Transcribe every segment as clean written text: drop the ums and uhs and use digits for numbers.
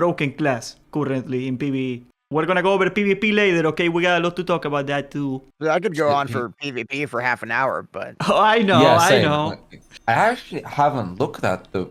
broken class currently in PvE. We're gonna go over PvP later, okay? We got a lot to talk about that too. I could go on for PvP for half an hour, but Oh, I know, Yeah, I same. know. Like, I actually haven't looked at the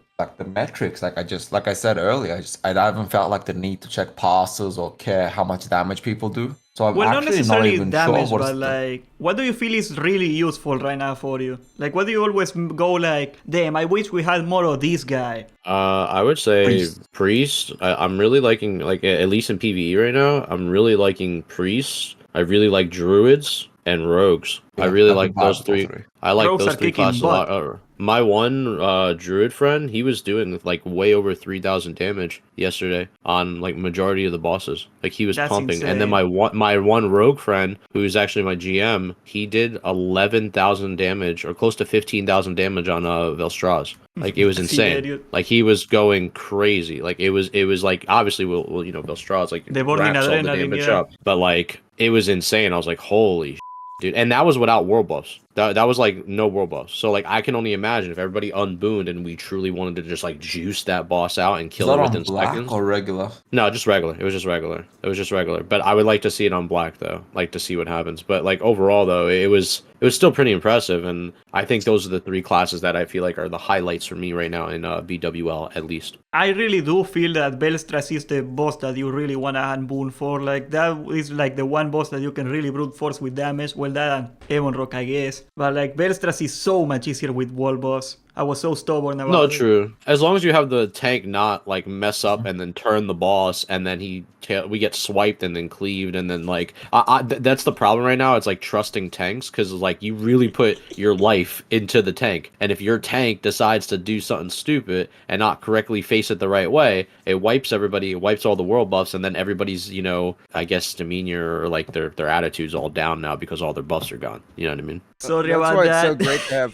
metrics. Like I said earlier, I haven't felt like the need to check passes or care how much damage people do. So I'm Well, not actually not necessarily even damage, sure but what's the. like, what do you feel is really useful right now for you? Like, what do you always go like, damn, I wish we had more of this guy? I would say priest. I'm really liking, like, at least in PvE right now, I'm really liking priests. I really like druids and rogues. I Yeah, really that's a like vibe those for three. three. I like Rogues those are three kicking classes a lot. butt. My one druid friend, he was doing like way over 3,000 damage yesterday on like majority of the bosses. Like he was That's pumping. And then insane. my one rogue friend, who's actually my GM, he did 11,000 damage or close to 15,000 damage on Velstraz. Like it was See, insane. dude. Like he was going crazy. Like it was like obviously well you know Velstraz like The burning ramps all the adrenaline, damage yeah. up, but like it was insane. I was like, holy dude, and that was without world buffs. That was like no world buffs. So like I can only imagine if everybody unbooned and we truly wanted to just like juice that boss out and Is kill that it on within black seconds. or regular? No, just regular. It was just regular. It was just regular. But I would like to see it on black though, like to see what happens. But like overall though, it was still pretty impressive, and I think those are the three classes that I feel like are the highlights for me right now in BWL at least. I really do feel that Belstras is the boss that you really want to unboon for. Like, that is like the one boss that you can really brute force with damage. Well, that and Evon Rock, I guess. But like, Belstras is so much easier with wall boss. I was so stubborn about No, it. true. As long as you have the tank not like mess up and then turn the boss, and then we get swiped and then cleaved, and then like that's the problem right now. It's like trusting tanks, because like you really put your life into the tank, and if your tank decides to do something stupid and not correctly face it the right way, it wipes everybody, it wipes all the world buffs, and then everybody's I guess demeanor or like their attitude's all down now because all their buffs are gone. You know what I mean? Sorry that's about why that.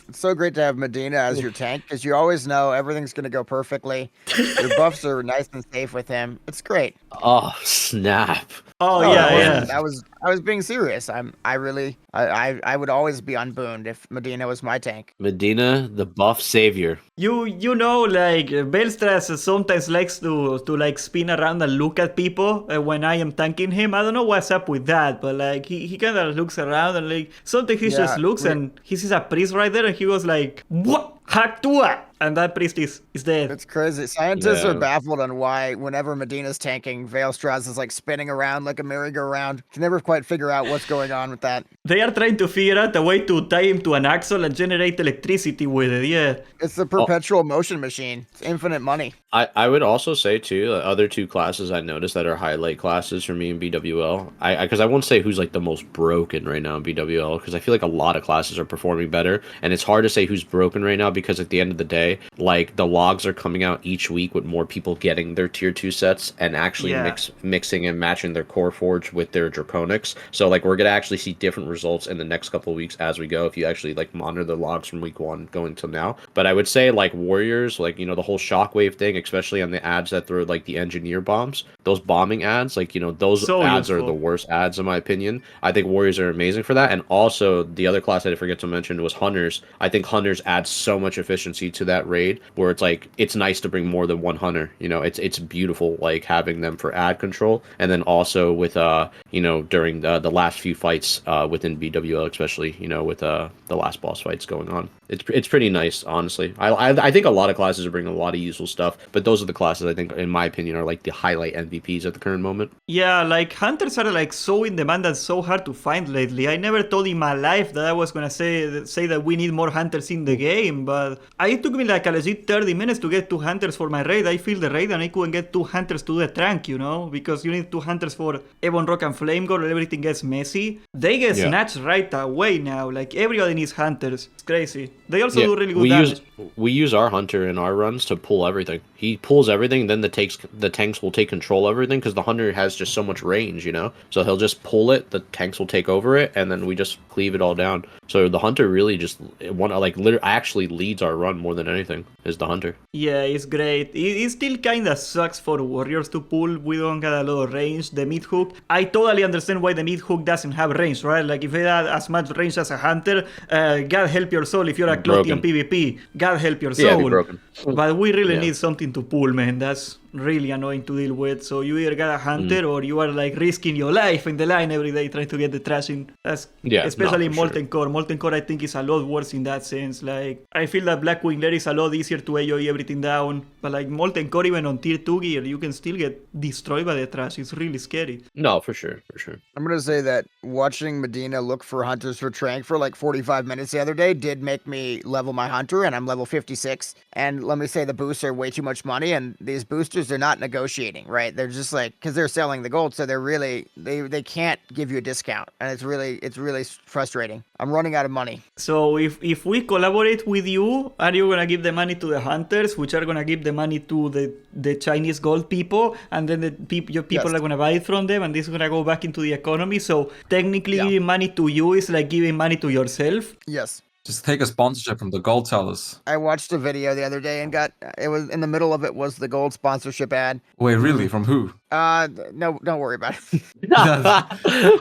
it's so great to have Medina as your tank, because you always know everything's gonna go perfectly. Your buffs are nice and safe with him. It's great. Oh snap! Oh, No, yeah, that yeah. wasn't- I was being serious. I would always be unbooned if Medina was my tank. Medina, the buff savior. You know, like, Belstras sometimes likes to like spin around and look at people when I am tanking him. I don't know what's up with that, but like he kind of looks around and like sometimes he just looks and he sees a priest right there and he goes like, what? Hack to what? And that priest is dead. It's crazy. Scientists are Yeah. baffled on why whenever Medina's tanking, Veilstraz is like spinning around like a merry-go-round. Can never quite figure out what's going on with that. They are trying to figure out a way to tie him to an axle and generate electricity with it, yeah. It's the perpetual motion machine. It's infinite money. I would also say too, the other two classes I noticed that are highlight classes for me in BWL. Because I won't say who's like the most broken right now in BWL, because I feel like a lot of classes are performing better, and it's hard to say who's broken right now because at the end of the day, like the logs are coming out each week with more people getting their tier 2 sets and actually mixing and matching their core forge with their draconics. So like we're gonna actually see different results in the next couple of weeks as we go if you actually like monitor the logs from week 1 going till now. But I would say like warriors, like the whole shockwave thing, especially on the ads that throw like the engineer bombs, those bombing ads, like those So ads are useful. the worst ads in my opinion. I think warriors are amazing for that. And also the other class I forget to mention was hunters. I think hunters add so much efficiency to that raid where it's like it's nice to bring more than one hunter. It's beautiful like having them for ad control. And then also with during the last few fights within BWL, especially with the last boss fights going on, it's pretty nice, honestly. I think a lot of classes are bringing a lot of useful stuff, but those are the classes I think in my opinion are like the highlight MVPs at the current moment. Yeah, like hunters are like so in demand and so hard to find lately. I never thought in my life that I was gonna say that we need more hunters in the game, but it took me like a legit 30 minutes to get 2 hunters for my raid. I filled the raid and I couldn't get 2 hunters to do the trank, because you need 2 hunters for Ebon Rock and Flame Gore, and everything gets messy. They get snatched right away now. Like everybody needs hunters. It's crazy. They also do really good damage. We use our hunter in our runs to pull everything. He pulls everything, then the tanks will take control of everything because the hunter has just so much range, So he'll just pull it, the tanks will take over it, and then we just cleave it all down. So the hunter really just actually leads our run more than anything is the hunter. Yeah, it's great. It still kinda sucks for warriors to pull. We don't get a lot of range. The mid hook, I totally understand why the mid hook doesn't have range, right? Like if it had as much range as a hunter, God help your soul if you're a Clothian PvP. God help your soul. Be broken. But we really need something to pull, man. That's really annoying to deal with. So you either got a hunter or you are like risking your life in the line every day trying to get the trash in. That's especially in Molten Core. Molten Core, I think, is a lot worse in that sense. Like, I feel that Black Wing Lair is a lot easier to AoE everything down. But like Molten Core, even on tier 2 gear, you can still get destroyed by the trash. It's really scary. No, for sure. I'm gonna say that watching Medina look for hunters for Trank for like 45 minutes the other day did make me level my hunter, and I'm level 56. And let me say the boosts are way too much money, and these boosters are not negotiating, right? They're just like, because they're selling the gold, so they're really they can't give you a discount, and it's really frustrating. I'm running out of money. So if we collaborate with you, are you gonna give the money to the hunters, which are gonna give the money to the Chinese gold people, and then your people are gonna buy it from them, and this is gonna go back into the economy? So technically, giving money to you is like giving money to yourself. Yes. Just take a sponsorship from the gold sellers. I watched a video the other day and it was in the middle of it was the gold sponsorship ad. Wait, really? From who? No, don't worry about it. I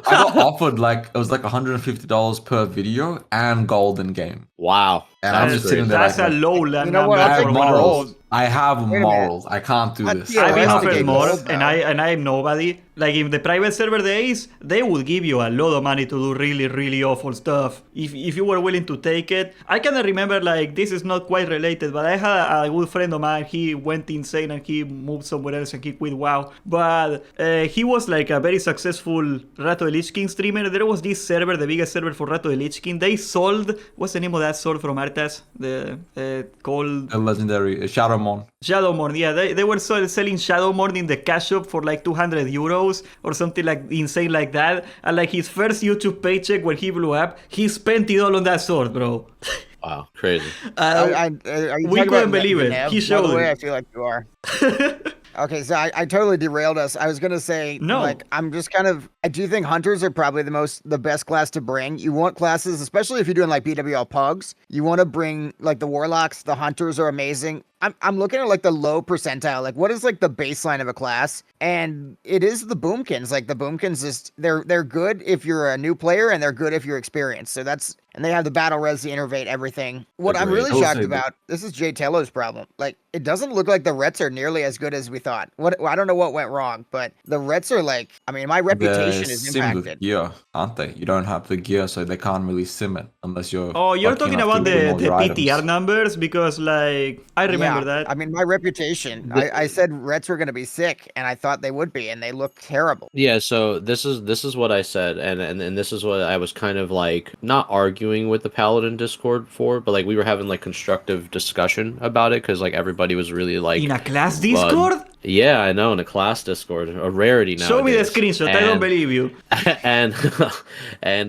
got offered it was like $150 per video and gold in game. Wow. And I'm just sitting there That's like, a low land You know what? number I have for morals. gold. I have Wait a morals. I can't do this. Yeah, I've been I offered think more, gold, and I'm nobody. Like in the private server days, they would give you a lot of money to do really, really awful stuff if you were willing to take it. I cannot remember, like, this is not quite related, but I had a good friend of mine. He went insane and he moved somewhere else and he quit WoW. But he was like a very successful Rato the Lich King streamer. There was this server, the biggest server for Rato the Lich King. They sold, what's the name of that sword from Arthas? The called A legendary Shadowmon. Shadowmorn. Yeah, they were selling Shadowmorn in the cash shop for like 200 euros or something like insane like that. And like his first YouTube paycheck when he blew up, he spent it all on that sword, bro. Wow, crazy. We couldn't believe it. He showed it. it. I feel like you are. Okay, so I totally derailed us. I was gonna say, No. like, I'm just I do think hunters are probably the best class to bring. You want classes, especially if you're doing like BWL pugs, you want to bring like the warlocks, the hunters are amazing. I'm looking at like the low percentile, like what is like the baseline of a class, and it is the boomkins. Like the boomkins they're good if you're a new player, and they're good if you're experienced. So and they have the battle res to innervate everything. What I'm really shocked about, this is Jay Tello's problem. Like, it doesn't look like the Rets are nearly as good as we thought. I don't know what went wrong, but the Rets are like, I mean, my reputation is impacted. With gear, aren't they? You don't have the gear, so they can't really sim it unless you're. Oh, you're lucky talking enough about to win all the your PTR items. numbers, because like I remember that. I mean, my reputation. I said Rets were going to be sick, and I thought they would be, and they look terrible. Yeah, so this is what I said, and this is what I was kind of like not arguing with the Paladin Discord for, but like we were having like constructive discussion about it because like everybody was really like In a class Discord? Yeah, I know, in a class Discord, a rarity now. Show me the screenshot. I don't believe you. and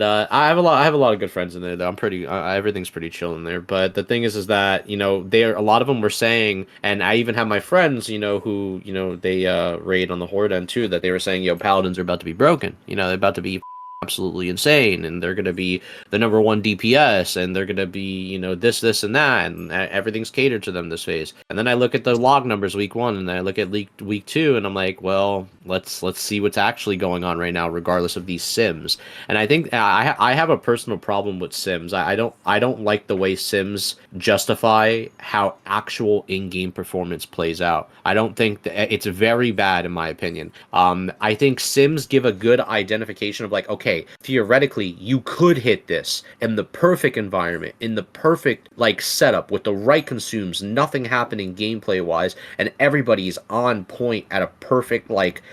I have a lot of good friends in there. Though I'm pretty, everything's pretty chill in there. But the thing is that a lot of them were saying, and I even have my friends, who they raid on the Horde end too, that they were saying, Paladins are about to be broken. They're about to be absolutely insane, and they're going to be the number one DPS, and they're going to be this and that, and everything's catered to them this phase. And then I look at the log numbers week 1, and I look at week 2, and I'm like, well, let's see what's actually going on right now, regardless of these sims. And I think I have a personal problem with sims. I don't like the way sims justify how actual in-game performance plays out. I don't think it's very bad, in my opinion. I think sims give a good identification of like, okay, theoretically, you could hit this in the perfect environment, in the perfect like setup with the right consumes, nothing happening gameplay wise, and everybody's on point at a perfect like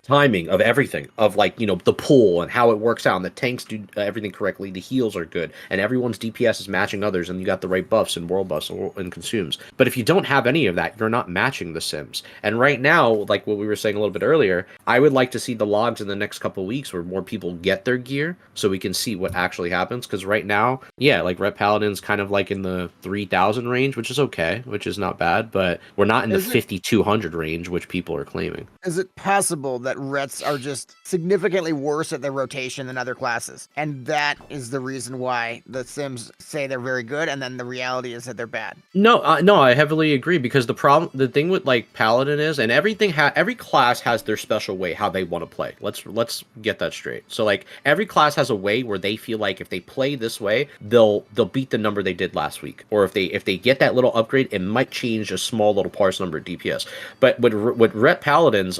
timing of everything, of like the pull and how it works out, and the tanks do everything correctly, the heals are good, and everyone's DPS is matching others, and you got the right buffs and world buffs and consumes. But if you don't have any of that, you're not matching the sims. And right now, like what we were saying a little bit earlier, I would like to see the logs in the next couple of weeks where more people get their gear so we can see what actually happens. Because right now, yeah, like Ret Paladin's kind of like in the 3,000 range, which is okay, which is not bad, but we're not in the 5,200 range, which people are claiming. Is it possible that Rets are just significantly worse at their rotation than other classes. And that is the reason why the Sims say they're very good, and then the reality is that they're bad. No, I heavily agree, because the thing with like Paladin is, and every class has their special way how they want to play. Let's get that straight. So like every class has a way where they feel like if they play this way, they'll beat the number they did last week, or if they get that little upgrade, it might change a small little parse number of DPS. But with Ret Paladins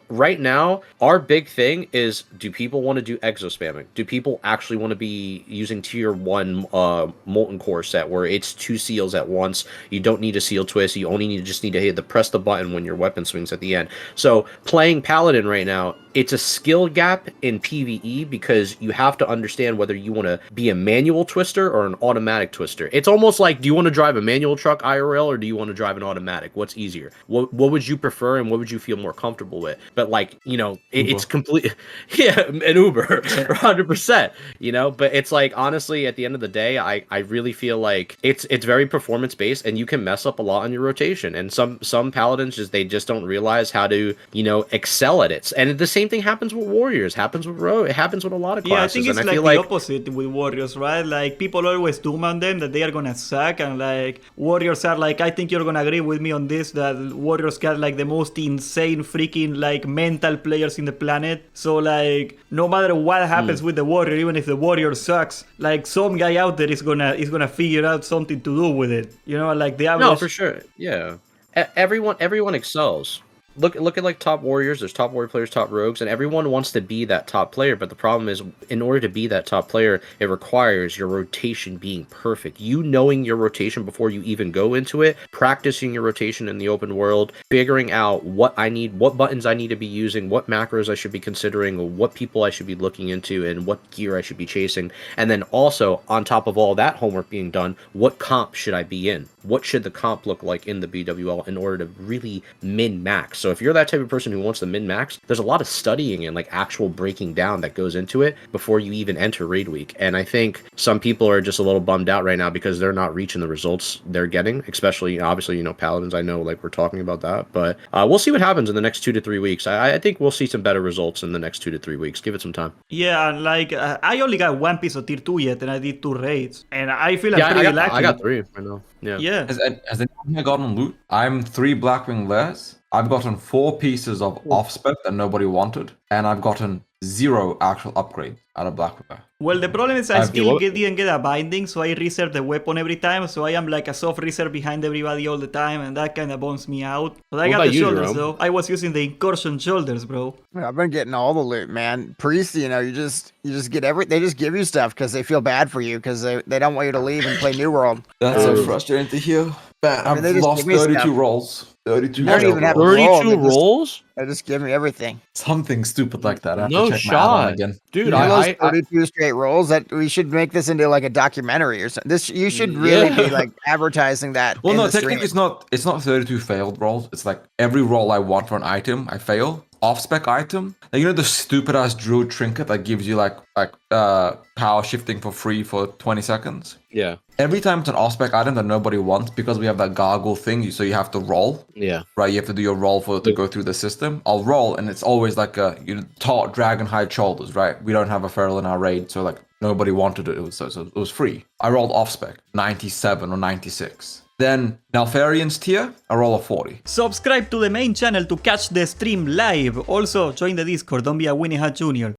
right now, our big thing is, do people want to do exo spamming? Do people actually want to be using tier 1 molten core set where it's 2 seals at once? You don't need a seal twist. You only just need to press the button when your weapon swings at the end. So playing Paladin right now, it's a skill gap in PvE, because you have to understand whether you want to be a manual twister or an automatic twister. It's almost like, do you want to drive a manual truck IRL, or do you want to drive an automatic? What's easier? What would you prefer, and what would you feel more comfortable with? But like, it's complete. Yeah, an Uber, 100%. But it's like, honestly, at the end of the day, I really feel like it's very performance based, and you can mess up a lot on your rotation. And some paladins they just don't realize how to excel at it. And the same thing happens with warriors, happens with rogue, it happens with a lot of classes. Yeah, I think it's and like I feel the like opposite with warriors, right? Like people always doom on them that they are gonna suck, and like warriors are like, I think you're gonna agree with me on this, that warriors got like the most insane freaking like mental players in the planet. So like no matter what happens with the warrior, even if the warrior sucks, like some guy out there is gonna figure out something to do with it. Like the average. no, for sure, yeah. Everyone excels. Look at like top warriors. There's top warrior players, top rogues, and everyone wants to be that top player. But the problem is, in order to be that top player, it requires your rotation being perfect. You knowing your rotation before you even go into it, practicing your rotation in the open world, figuring out what buttons I need to be using, what macros I should be considering, what people I should be looking into, and what gear I should be chasing. And then also, on top of all that homework being done, what comp should I be in? What should the comp look like in the BWL in order to really min-max? So if you're that type of person who wants to min-max, there's a lot of studying and like actual breaking down that goes into it before you even enter raid week. And I think some people are just a little bummed out right now because they're not reaching the results they're getting, especially obviously, paladins. I know like we're talking about that, but we'll see what happens in the next 2 to 3 weeks. I think we'll see some better results in the next 2 to 3 weeks. Give it some time. Yeah, and like I only got one piece of tier 2 yet, and I did 2 raids, and I feel I'm pretty lucky. I got 3 right now. Yeah. Has anyone here gotten loot? I'm 3 Blackwing Lairs. I've gotten 4 pieces of off-spec that nobody wanted, and I've gotten 0 actual upgrade out of Blackwing Lair. Well, the problem is I still didn't get a binding, so I reserve the weapon every time, so I am like a soft reserve behind everybody all the time, and that kind of bums me out. But I got the shoulders, though. I was using the incursion shoulders, bro. I've been getting all the loot, man. Priest, you just get they just give you stuff because they feel bad for you, because they don't want you to leave and play New World. That's so frustrating to hear. Man, I've lost 32 rolls. 32 I don't even have 32 rolls? They just give me everything. Something stupid like that. I have No to check my shot. add-on again. Dude, I I 32 straight rolls. That we should make this into like a documentary or something. You should really be like advertising that. Well, in no, the technically it's not 32 failed rolls. It's like every roll I want for an item, I fail. Off-spec item, like the stupid ass druid trinket that gives you like power shifting for free for 20 seconds. Yeah. Every time it's an off-spec item that nobody wants, because we have that gargle thing, so you have to roll. Yeah. Right, you have to do your roll to go through the system. I'll roll, and it's always like a taut dragon hide shoulders. Right, we don't have a feral in our raid, so like nobody wanted it. So it was free. I rolled off-spec 97 or 96. Then Nalfarian's tier, I roll a 40. Subscribe to the main channel to catch the stream live. Also, join the Discord, don't be a Winnie Hat Jr.